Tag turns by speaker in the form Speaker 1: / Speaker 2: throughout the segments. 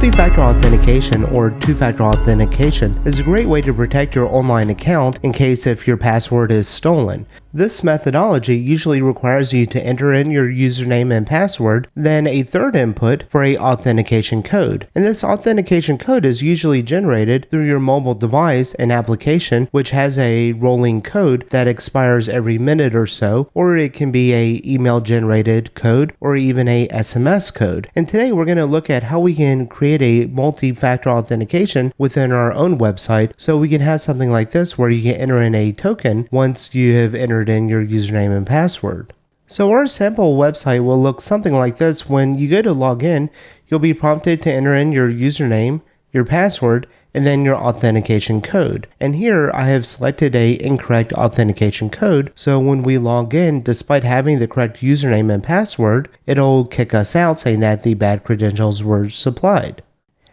Speaker 1: Multi-factor authentication or two-factor authentication is a great way to protect your online account in case if your password is stolen. This methodology usually requires you to enter in your username and password, then a third input for an authentication code. And this authentication code is usually generated through your mobile device and application, which has a rolling code that expires every minute or so, or it can be a email generated code or even a SMS code. And today we're going to look at how we can create a multi-factor authentication within our own website, so we can have something like this where you can enter in a token once you have entered in your username and password. So our sample website will look something like this. When you go to log in, you'll be prompted to enter in your username, your password, and then your authentication code. And here I have selected a incorrect authentication code, so when we log in, despite having the correct username and password, it'll kick us out saying that the bad credentials were supplied.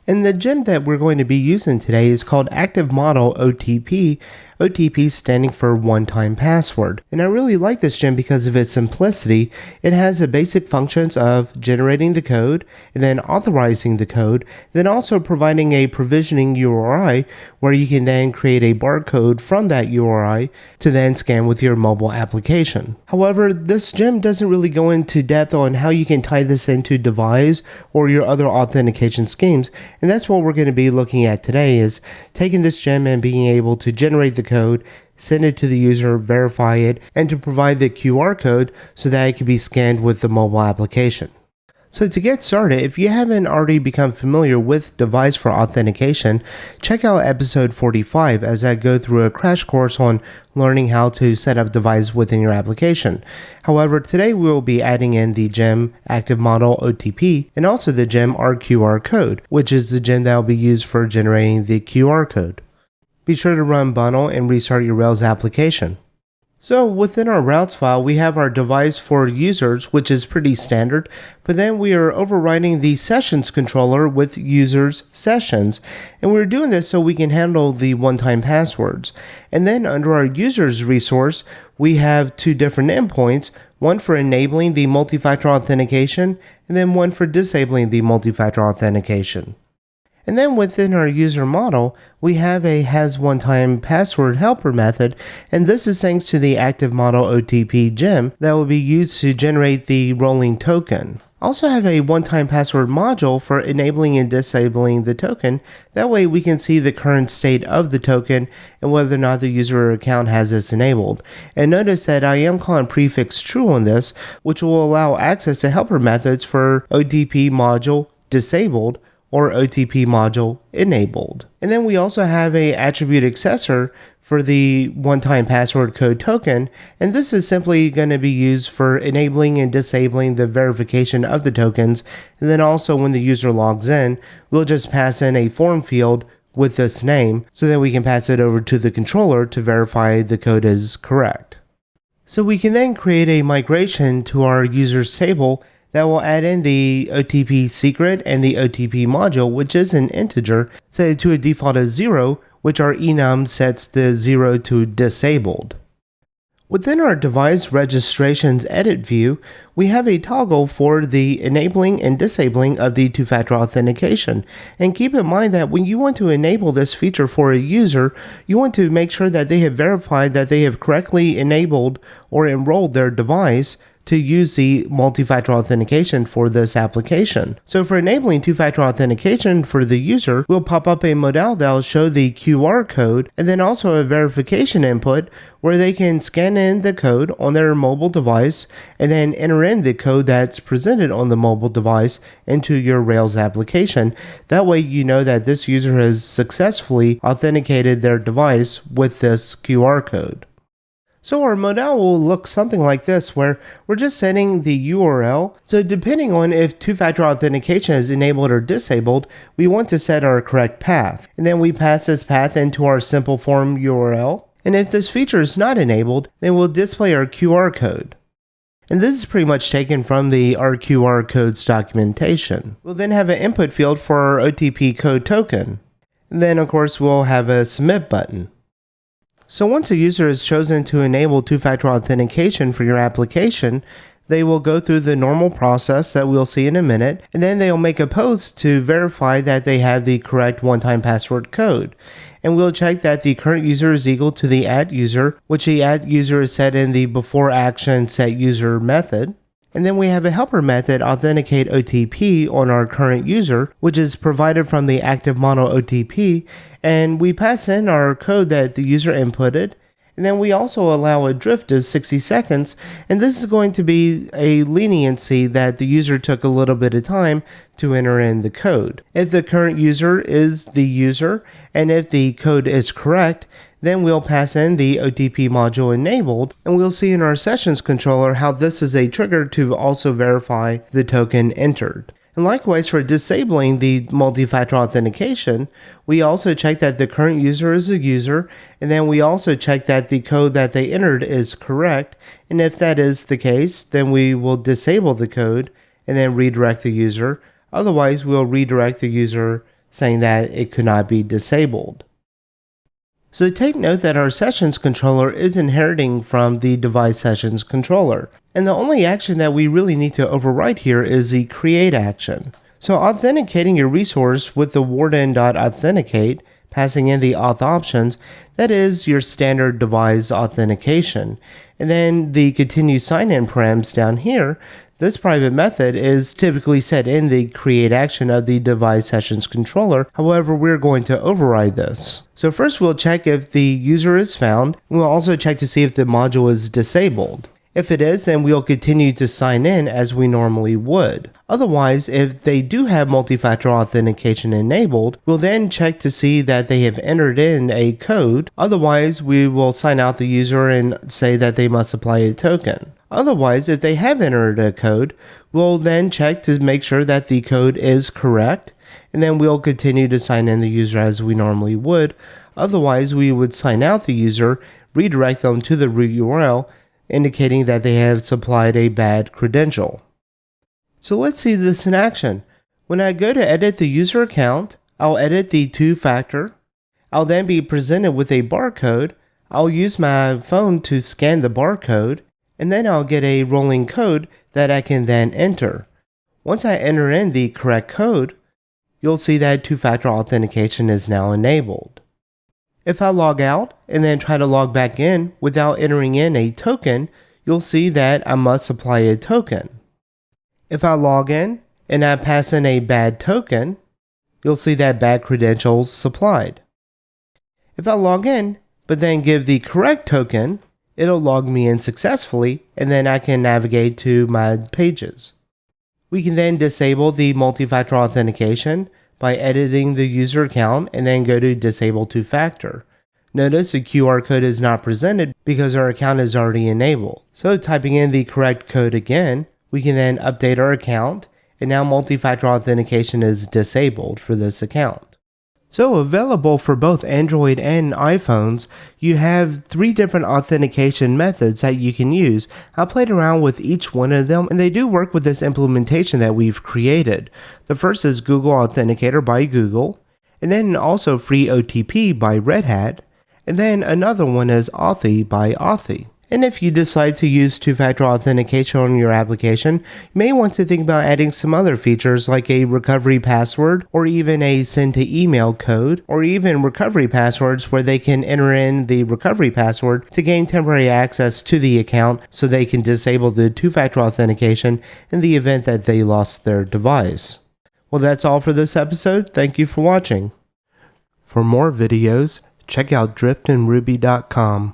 Speaker 1: And the gem that we're going to be using today is called ActiveModel OTP, OTP standing for one-time password. And I really like this gem because of its simplicity. It has the basic functions of generating the code and then authorizing the code, then also providing a provisioning URI where you can then create a barcode from that URI to then scan with your mobile application. However, this gem doesn't really go into depth on how you can tie this into Devise or your other authentication schemes, and that's what we're going to be looking at today, is taking this gem and being able to generate the code, send it to the user, verify it, and to provide the QR code so that it can be scanned with the mobile application. So to get started, if you haven't already become familiar with Devise for authentication, check out episode 45 as I go through a crash course on learning how to set up Devise within your application. However, today we will be adding in the gem ActiveModel OTP and also the gem RQR code, which is the gem that will be used for generating the QR code. Be sure to run bundle and restart your Rails application. So within our routes file, we have our Devise for users, which is pretty standard, but then we are overriding the sessions controller with users sessions. And we're doing this so we can handle the one-time passwords. And then under our users resource, we have two different endpoints, one for enabling the multi-factor authentication, and then one for disabling the multi-factor authentication. And then within our user model, we have a has one-time password helper method, and this is thanks to the ActiveModel OTP gem that will be used to generate the rolling token. Also have a one-time password module for enabling and disabling the token. That way we can see the current state of the token and whether or not the user account has this enabled. And notice that I am calling prefix true on this, which will allow access to helper methods for OTP module disabled or OTP module enabled. And then we also have a attribute accessor for the one-time password code token, and this is simply going to be used for enabling and disabling the verification of the tokens. And then also when the user logs in, we'll just pass in a form field with this name so that we can pass it over to the controller to verify the code is correct. So we can then create a migration to our users table that will add in the OTP secret and the OTP module, which is an integer, set to a default of 0, which our enum sets the 0 to disabled. Within our Devise registrations edit view, we have a toggle for the enabling and disabling of the two-factor authentication. And keep in mind that when you want to enable this feature for a user, you want to make sure that they have verified that they have correctly enabled or enrolled their device to use the multi-factor authentication for this application. So for enabling two-factor authentication for the user, we'll pop up a modal that will show the QR code and then also a verification input where they can scan in the code on their mobile device and then enter in the code that's presented on the mobile device into your Rails application. That way you know that this user has successfully authenticated their device with this QR code. So our modal will look something like this, where we're just setting the URL. So depending on if two-factor authentication is enabled or disabled, we want to set our correct path. And then we pass this path into our simple form URL. And if this feature is not enabled, then we'll display our QR code. And this is pretty much taken from the RQR codes documentation. We'll then have an input field for our OTP code token. And then of course we'll have a submit button. So once a user is chosen to enable two-factor authentication for your application, They will go through the normal process that we'll see in a minute, and then they'll make a post to verify that they have the correct one-time password code. And we'll check that the current user is equal to the @user, which the @user is set in the before action set user method. And then we have a helper method, Authenticate OTP, on our current user, which is provided from the ActiveModel OTP, and we pass in our code that the user inputted. And then we also allow a drift of 60 seconds, and this is going to be a leniency that the user took a little bit of time to enter in the code. If the current user is the user, and if the code is correct, then we'll pass in the OTP module enabled, and we'll see in our sessions controller how this is a trigger to also verify the token entered. And likewise, for disabling the multi-factor authentication, we also check that the current user is a user, and then we also check that the code that they entered is correct. And if that is the case, then we will disable the code and then redirect the user. Otherwise, we'll redirect the user saying that it could not be disabled. So take note that our sessions controller is inheriting from the device sessions controller. And the only action that we really need to overwrite here is the create action. So authenticating your resource with the warden.authenticate, passing in the auth options, that is your standard device authentication. And then the continue sign-in params down here, this private method is typically set in the create action of the device sessions controller. However, we're going to override this. So first we'll check if the user is found. We'll also check to see if the module is disabled. If it is, then we'll continue to sign in as we normally would. Otherwise, if they do have multi-factor authentication enabled, we'll then check to see that they have entered in a code. Otherwise, we will sign out the user and say that they must supply a token. Otherwise, if they have entered a code, we'll then check to make sure that the code is correct, and then we'll continue to sign in the user as we normally would. Otherwise, we would sign out the user, redirect them to the root URL, indicating that they have supplied a bad credential. So let's see this in action. When I go to edit the user account, I'll edit the two-factor. I'll then be presented with a barcode. I'll use my phone to scan the barcode, and then I'll get a rolling code that I can then enter. Once I enter in the correct code, you'll see that two-factor authentication is now enabled. If I log out and then try to log back in without entering in a token, you'll see that I must supply a token. If I log in and I pass in a bad token, you'll see that bad credentials supplied. If I log in but then give the correct token, it'll log me in successfully, and then I can navigate to my pages. We can then disable the multi-factor authentication by editing the user account and then go to disable two-factor. Notice the QR code is not presented because our account is already enabled. So typing in the correct code again, we can then update our account, and now multi-factor authentication is disabled for this account. So available for both Android and iPhones, you have 3 different authentication methods that you can use. I played around with each one of them, and they do work with this implementation that we've created. The first is Google Authenticator by Google, and then also Free OTP by Red Hat, and then another one is Authy by Authy. And if you decide to use two-factor authentication on your application, you may want to think about adding some other features like a recovery password, or even a send to email code, or even recovery passwords where they can enter in the recovery password to gain temporary access to the account so they can disable the two-factor authentication in the event that they lost their device. Well, that's all for this episode. Thank you for watching. For more videos, check out driftandruby.com.